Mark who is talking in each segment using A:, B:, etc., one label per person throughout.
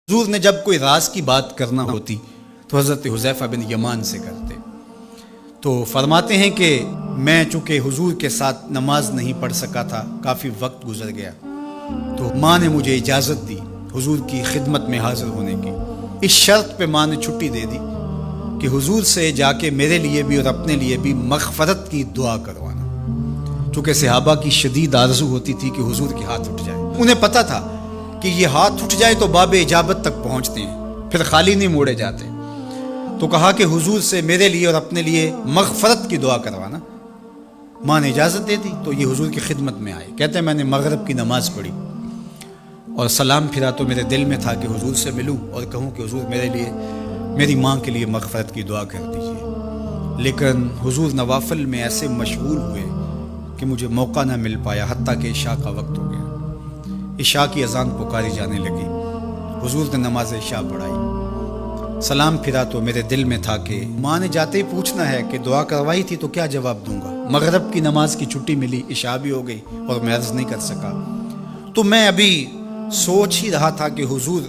A: حضور نے جب کوئی راز کی بات کرنا ہوتی تو حضرت حذیفہ بن یمان سے کرتے۔ تو فرماتے ہیں کہ میں چونکہ حضور کے ساتھ نماز نہیں پڑھ سکا تھا، کافی وقت گزر گیا، تو ماں نے مجھے اجازت دی حضور کی خدمت میں حاضر ہونے کی۔ اس شرط پہ ماں نے چھٹی دے دی کہ حضور سے جا کے میرے لیے بھی اور اپنے لیے بھی مغفرت کی دعا کروانا، چونکہ صحابہ کی شدید آرزو ہوتی تھی کہ حضور کے ہاتھ اٹھ جائے۔ انہیں پتہ تھا کہ یہ ہاتھ اٹھ جائے تو باب اجابت تک پہنچتے ہیں، پھر خالی نہیں موڑے جاتے۔ تو کہا کہ حضور سے میرے لیے اور اپنے لیے مغفرت کی دعا کروانا۔ ماں نے اجازت دے دی تو یہ حضور کی خدمت میں آئے۔ کہتے ہیں میں نے مغرب کی نماز پڑھی اور سلام پھرا تو میرے دل میں تھا کہ حضور سے ملوں اور کہوں کہ حضور میرے لیے، میری ماں کے لیے مغفرت کی دعا کر دیجیے، لیکن حضور نوافل میں ایسے مشغول ہوئے کہ مجھے موقع نہ مل پایا، حتیٰ کہ عشاء کا وقت ہو گیا۔ عشاء کی اذان پکاری جانے لگی، حضور نے نماز عشاء پڑھائی، سلام پھرا تو میرے دل میں تھا کہ ماں نے جاتے ہی پوچھنا ہے کہ دعا کروائی تھی تو کیا جواب دوں گا۔ مغرب کی نماز کی چھٹی ملی، عشاء بھی ہو گئی اور میں عرض نہیں کر سکا۔ تو میں ابھی سوچ ہی رہا تھا کہ حضور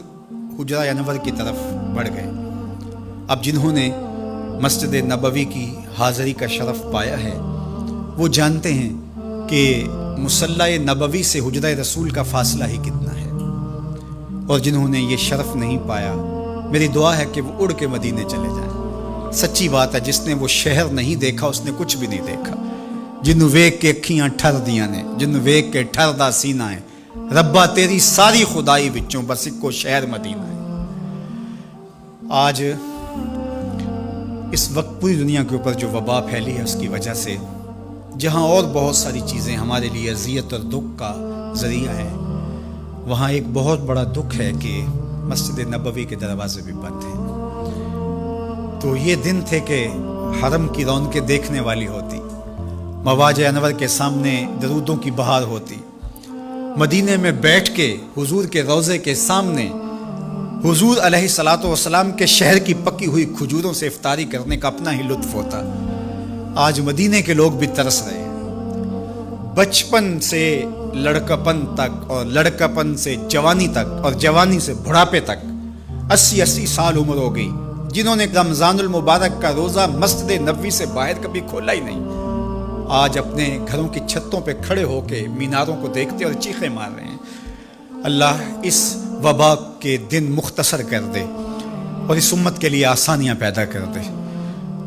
A: حجرہ انور کی طرف بڑھ گئے۔ اب جنہوں نے مسجد نبوی کی حاضری کا شرف پایا ہے وہ جانتے ہیں کہ مصلی نبوی سے حجرہ رسول کا فاصلہ ہی کتنا ہے، اور جنہوں نے یہ شرف نہیں پایا، میری دعا ہے کہ وہ اڑ کے مدینے چلے جائیں۔ سچی بات ہے، جس نے وہ شہر نہیں دیکھا اس نے کچھ بھی نہیں دیکھا۔ جنوں ویک کے اکھیاں ٹھر دیاں نے، جنوں ویک کے ٹھر دا سینہ ہے، ربا تیری ساری خدائی وچوں بس اکو شہر مدینہ ہے۔ آج اس وقت پوری دنیا کے اوپر جو وبا پھیلی ہے اس کی وجہ سے، جہاں اور بہت ساری چیزیں ہمارے لیے اذیت اور دکھ کا ذریعہ ہیں، وہاں ایک بہت بڑا دکھ ہے کہ مسجد نبوی کے دروازے بھی بند ہیں۔ تو یہ دن تھے کہ حرم کی رونقیں دیکھنے والی ہوتی، مواج انور کے سامنے درودوں کی بہار ہوتی، مدینے میں بیٹھ کے حضور کے روضے کے سامنے حضور علیہ الصلوۃ والسلام کے شہر کی پکی ہوئی کھجوروں سے افطاری کرنے کا اپنا ہی لطف ہوتا۔ آج مدینے کے لوگ بھی ترس رہے ہیں، بچپن سے لڑکپن تک اور لڑکپن سے جوانی تک اور جوانی سے بڑھاپے تک 80 سال عمر ہو گئی، جنہوں نے رمضان المبارک کا روزہ مسجد نبوی سے باہر کبھی کھولا ہی نہیں، آج اپنے گھروں کی چھتوں پہ کھڑے ہو کے میناروں کو دیکھتے اور چیخیں مار رہے ہیں۔ اللہ اس وبا کے دن مختصر کر دے اور اس امت کے لیے آسانیاں پیدا کر دے۔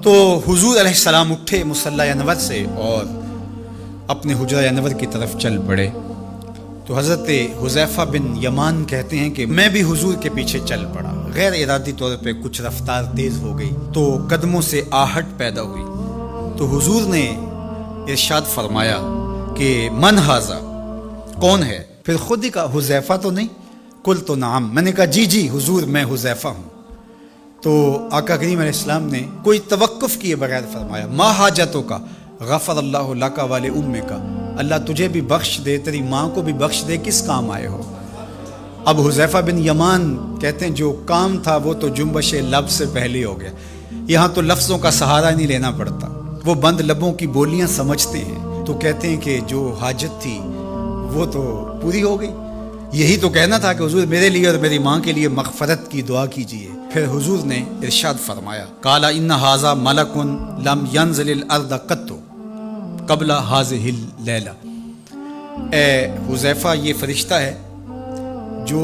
A: تو حضور علیہ السلام اٹھے مصلی انور سے اور اپنے حجرہ انور کی طرف چل پڑے۔ تو حضرت حذیفہ بن یمان کہتے ہیں کہ میں بھی حضور کے پیچھے چل پڑا، غیر ارادی طور پہ کچھ رفتار تیز ہو گئی تو قدموں سے آہٹ پیدا ہوئی۔ تو حضور نے ارشاد فرمایا کہ من ھذا، کون ہے؟ پھر خود ہی کہا حذیفہ تو نہیں؟ قلت تو نعم، میں نے کہا جی جی حضور میں حذیفہ ہوں۔ تو آقا کریم علیہ السلام نے کوئی توقف کیے بغیر فرمایا ما حاجتوں کا غفر اللہ لک وال امک، اللہ تجھے بھی بخش دے، تیری ماں کو بھی بخش دے، کس کام آئے ہو؟ اب حذیفہ بن یمان کہتے ہیں جو کام تھا وہ تو جنبش لب سے پہلے ہو گیا، یہاں تو لفظوں کا سہارا نہیں لینا پڑتا، وہ بند لبوں کی بولیاں سمجھتے ہیں۔ تو کہتے ہیں کہ جو حاجت تھی وہ تو پوری ہو گئی، یہی تو کہنا تھا کہ حضور میرے لیے اور میری ماں کے لیے مغفرت کی دعا کیجیے۔ پھر حضور نے ارشاد فرمایا قال ان ھذا ملک لم ينزل الارض قط قبل هذه اللیلہ، اے حذیفہ یہ فرشتہ ہے جو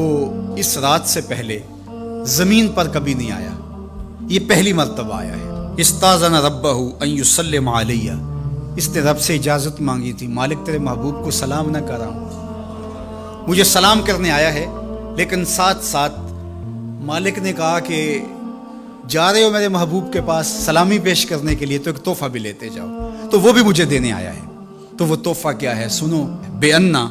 A: اس رات سے پہلے زمین پر کبھی نہیں آیا، یہ پہلی مرتبہ آیا ہے۔ استاذن ربہ ان یسلم علی، اس نے رب سے اجازت مانگی تھی، مالک تیرے محبوب کو سلام نہ کر رہا ہوں، مجھے سلام کرنے آیا ہے، لیکن ساتھ ساتھ مالک نے کہا کہ جا رہے ہو میرے محبوب کے پاس سلامی پیش کرنے کے لیے تو ایک تحفہ بھی لیتے جاؤ، تو وہ بھی مجھے دینے آیا ہے۔ تو وہ تحفہ کیا ہے سنو، بے انا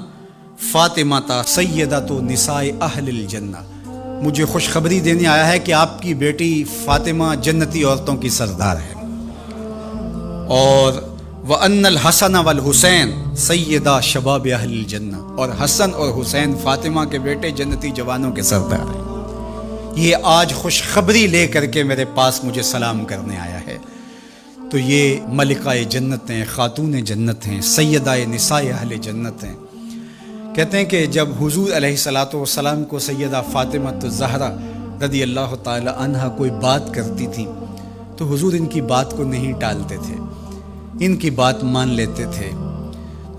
A: فاطمہ سیدۃ نساء اہل الجنہ، مجھے خوشخبری دینے آیا ہے کہ آپ کی بیٹی فاطمہ جنتی عورتوں کی سردار ہے، اور وَأَنَّ الْحَسَنَ وَالْحُسَيْنَ سَيِّدَا شَبَابِ أَهْلِ الْجَنَّةِ، اور حسن اور حسین فاطمہ کے بیٹے جنتی جوانوں کے سردار ہیں۔ یہ آج خوشخبری لے کر کے میرے پاس مجھے سلام کرنے آیا ہے۔ تو یہ ملکہ جنت ہیں، خاتون جنت ہیں، سیدہ نساء اہل جنت ہیں۔ کہتے ہیں کہ جب حضور علیہ الصلاۃ والسلام کو سیدہ فاطمہ الزہرا رضی اللہ تعالی عنہا کوئی بات کرتی تھی تو حضور ان کی بات کو نہیں ٹالتے تھے، ان کی بات مان لیتے تھے۔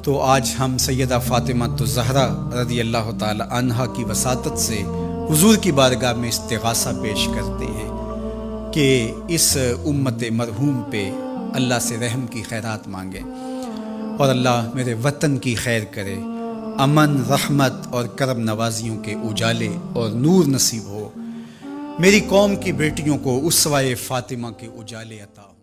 A: تو آج ہم سیدہ فاطمہ الزہرا رضی اللہ تعالی عنہا کی وساطت سے حضور کی بارگاہ میں استغاثہ پیش کرتے ہیں کہ اس امت مرحوم پہ اللہ سے رحم کی خیرات مانگے اور اللہ میرے وطن کی خیر کرے، امن، رحمت اور کرم نوازیوں کے اجالے اور نور نصیب ہو، میری قوم کی بیٹیوں کو اسوہ فاطمہ کے اجالے عطا ہو۔